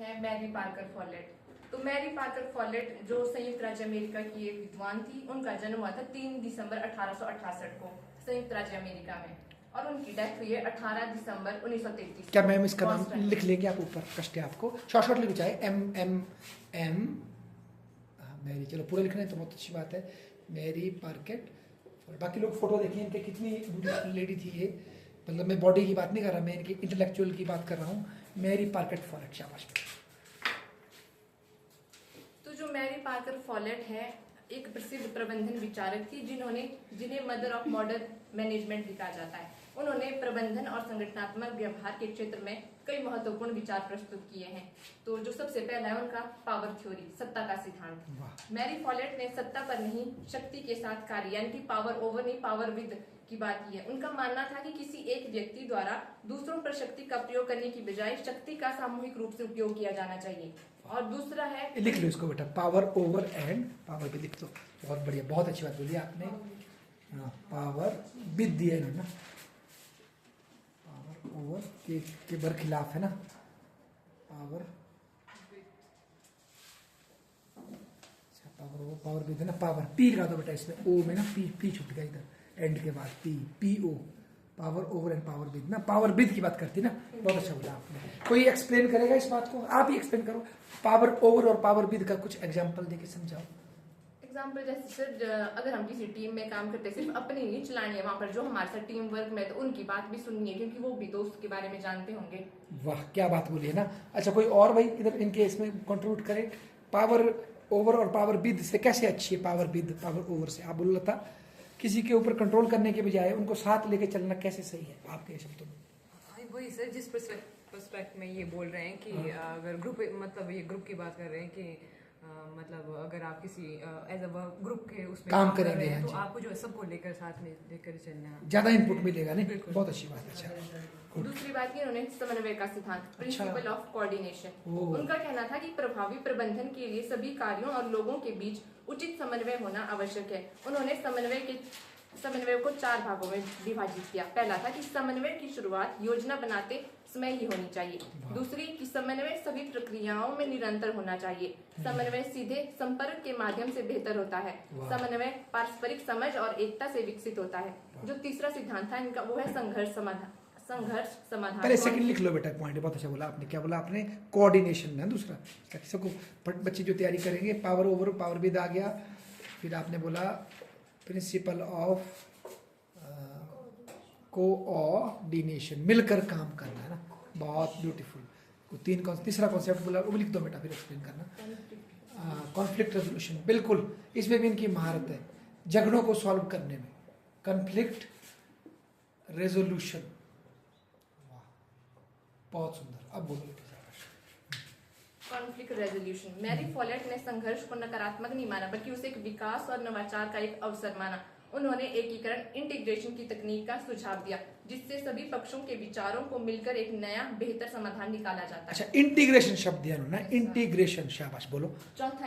है Mary Parker folate. तो Mary Parker folate जो संयुक्त राज्य अमेरिका की एक विद्वान थी, उनका जन्म हुआ था 3 दिसंबर 1868 को संयुक्त राज्य अमेरिका में, और उनकी डेथ हुई है 18 दिसंबर 1933। क्या मैम इसका नाम लिख लेंगे आप, ऊपर कष्ट है आपको, शॉर्ट शॉर्ट लिखो चाहे एम एम एम मैरी, चलो पूरा लिखना है तो बहुत अच्छी बात है, मैरी पार्केट। और बाकी लोग फोटो देखिए इनके, कितनी ब्यूटीफुल लेडी थी ये, मतलब मैं बॉडी की बात नहीं कर रहा, मैं इनकी इंटेलेक्चुअल की बात कर रहा हूँ। मैरी पार्केट फॉलेट, शाबाश। तो जो मैरी पार्कर फॉलेट है एक प्रसिद्ध प्रबंधन विचारक थी, जिन्हें मदर ऑफ मॉडर्न मैनेजमेंट भी कहा जाता है। उन्होंने प्रबंधन और संगठनात्मक व्यवहार के क्षेत्र में कई महत्वपूर्ण विचार प्रस्तुत किए हैं। तो जो सबसे पहला है उनका पावर थ्योरी, सत्ता का सिद्धांत। मैरी फॉलेट ने सत्ता पर नहीं, शक्ति के साथ कार्य, यानी कि पावर ओवर नहीं, पावर विद की बात की है। उनका मानना था कि किसी एक व्यक्ति द्वारा दूसरों पर शक्ति का प्रयोग करने की बजाय शक्ति का सामूहिक रूप से उपयोग किया जाना चाहिए। और दूसरा है, लिख लो इसको बेटा, पावर ओवर एंड पावर भी लिख दो, बहुत बढ़िया, बहुत अच्छी बात बोली आपने। पावर विद दिया है ना, पावर ओवर के बर खिलाफ है ना, power, power over power with है ना, पावर पी लगा दो बेटा इसमें, ओ में ना पी छूट गया इधर एंड के बाद, P O, power over and power with ना, पावर विद की बात करती ना, बहुत अच्छा बोला आपने। कोई एक्सप्लेन करेगा इस बात को, आप ही एक्सप्लेन करो, पावर ओवर और पावर विद का कुछ एग्जांपल देके समझाओ। एग्जाम्पल जैसे सर, अगर हम किसी टीम में काम करते हैं, सिर्फ अपनी नहीं चलानी है वहाँ पर, जो हमारे साथ टीम वर्क में, तो उनकी बात भी सुननी है, क्योंकि वो भी दोस्त के बारे में जानते होंगे। वाह क्या बात बोली है ना। अच्छा कोई और भाई इधर इनके इसमें कंट्रीब्यूट करे, पावर ओवर और पावर विद से कैसे अच्छी है पावर विद पावर ओवर से, आप बोल रहा था किसी के ऊपर कंट्रोल करने के बजाय उनको साथ लेके चलना कैसे सही है आपके शब्दों में? वही सर, जिस पर्सपेक्ट में ये बोल रहे हैं कि अगर ग्रुप, मतलब ये ग्रुप की बात कर रहे हैं कि मतलब अगर आप किसी एज अ ग्रुप के उसमें काम कर करेंगे रहे हैं, हाँ तो जी, आपको जो है सबको लेकर साथ में लेकर चलना, ज्यादा इनपुट मिलेगा नहीं, बहुत अच्छी बात है। अच्छा दूसरी बात ये, उन्होंने समन्वय का सिद्धांत, प्रिंसिपल ऑफ कोऑर्डिनेशन। ओह। उनका कहना था कि प्रभावी प्रबंधन के लिए सभी कार्यों और लोगों के बीच उचित समन्वय होना आवश्यक है। उन्होंने समन्वय को 4 भागों में विभाजित किया। पहला था कि समन्वय की शुरुआत योजना बनाते समय ही होनी चाहिए। दूसरी कि समन्वय सभी प्रक्रियाओं में निरंतर होना चाहिए। समन्वय सीधे संपर्क के माध्यम से बेहतर होता है। समन्वय पारस्परिक समझ और एकता से विकसित होता है। जो तीसरा सिद्धांत था इनका, वो है संघर्ष समाधान। पहले सेकंड लिख लो बेटा, पॉइंट बहुत अच्छा बोला आपने। क्या बोला आपने? कोऑर्डिनेशन है दूसरा, ताकि सबको बच्चे जो तैयारी करेंगे, पावर ओवर पावर विद आ गया। फिर आपने बोला प्रिंसिपल ऑफ कोऑर्डिनेशन, मिलकर काम करना है ना, बहुत ब्यूटीफुल। तीसरा कॉन्सेप्ट बोला, वो लिख दो बेटा, फिर एक्सप्लेन करना। कॉन्फ्लिक्ट रेजोल्यूशन, बिल्कुल इसमें भी इनकी महारत है, झगड़ों को सॉल्व करने में। कॉन्फ्लिक्ट रेजोल्यूशन, बहुत सुंदर। अब बोलो। कॉन्फ्लिक्ट रेजोल्यूशन, मैरी फॉलेट ने संघर्ष को नकारात्मक नहीं माना, बल्कि उसे एक विकास और नवाचार का एक अवसर माना। उन्होंने एकीकरण, इंटीग्रेशन की तकनीक का सुझाव दिया, जिससे सभी पक्षों के विचारों को मिलकर एक नया बेहतर समाधान निकाला जाता है। अच्छा, इंटीग्रेशन शब्द दिया उन्होंने, इंटीग्रेशन, शाबाश। बोलो चौथा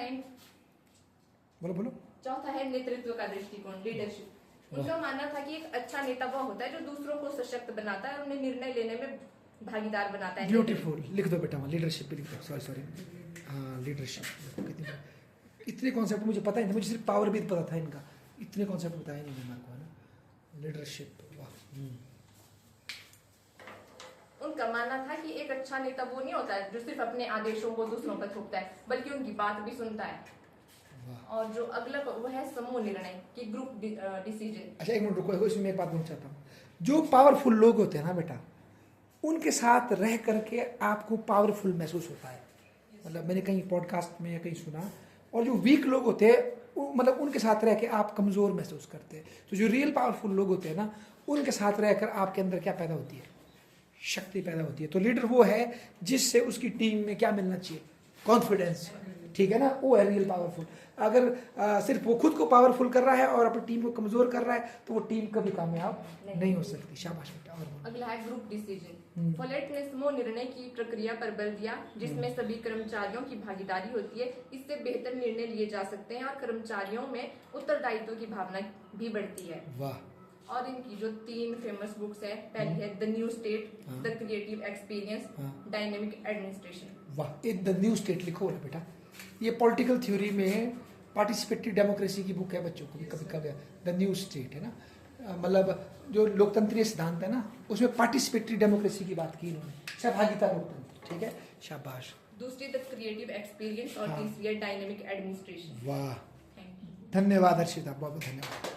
है नेतृत्व का दृष्टिकोण, लीडरशिप। उनका मानना था कि एक अच्छा नेता वह होता है जो दूसरों को सशक्त बनाता है और उन्हें निर्णय लेने में भागीदार बनाता है। ब्यूटीफुल, लिख दो बेटा, लीडरशिप भी लिख दो। सॉरी हाँ, लीडरशिप। इतने कॉन्सेप्ट मुझे पता ही नहीं, मुझे सिर्फ पावर भी पता था इनका, इतने कॉन्सेप्ट बताए नहीं मेरे को, है ना। लीडरशिप, वाह। उनका मानना था कि एक अच्छा नेता वो नहीं होता है जो सिर्फ अपने आदेशों को दूसरों पर थोपता है, बल्कि उनकी बात भी सुनता है। और जो अगला वो है समूह निर्णय की, ग्रुप डिसीजन। अच्छा एक मिनट रुको, इसमें एक बात बोलना चाहता हूँ। जो पावरफुल लोग होते हैं ना बेटा, उनके साथ रह करके आपको पावरफुल महसूस होता है। मतलब मैंने कहीं पॉडकास्ट में या कहीं सुना, और जो वीक लोग होते हैं मतलब उनके साथ रह के आप कमजोर महसूस करते हैं। तो जो रियल पावरफुल लोग होते हैं ना, उनके साथ रहकर आपके अंदर क्या पैदा होती है? शक्ति पैदा होती है। तो लीडर वो है जिससे उसकी टीम में क्या मिलना चाहिए? कॉन्फिडेंस, ठीक है ना, वो है रियल पावरफुल। अगर सिर्फ वो खुद को पावरफुल कर रहा है और अपनी टीम को कमजोर कर रहा है, तो वो टीम कभी कामयाब नहीं हो सकती। शाबाश बेटा। अगला है ग्रुप डिसीजन। फॉलेट ने समूह निर्णय की प्रक्रिया पर बल दिया, जिसमें सभी कर्मचारियों की भागीदारी होती है। इससे बेहतर निर्णय लिए जा सकते हैं और कर्मचारियों में उत्तरदायित्व की भावना भी बढ़ती है। वाह। और इनकी जो 3 फेमस बुक्स है, पहली है the new state, the creative experience, dynamic administration. वाह, एक द न्यू स्टेट लिखो ना बेटा। ये पॉलिटिकल थ्योरी में पार्टिसिपेटरी डेमोक्रेसी की बुक है, बच्चों को भी कभी कभी द न्यू स्टेट है ना, मतलब जो लोकतंत्रीय सिद्धांत है ना, उसमें पार्टिसिपेटरी डेमोक्रेसी की बात की इन्होंने, सहभागिता लोकतंत्र। ठीक है, शाबाश। दूसरी द क्रिएटिव एक्सपीरियंस और हाँ। तीसरी है डायनेमिक एडमिनिस्ट्रेशन। वाह, थैंक यू। धन्यवाद हर्षिता, बहुत बहुत धन्यवाद।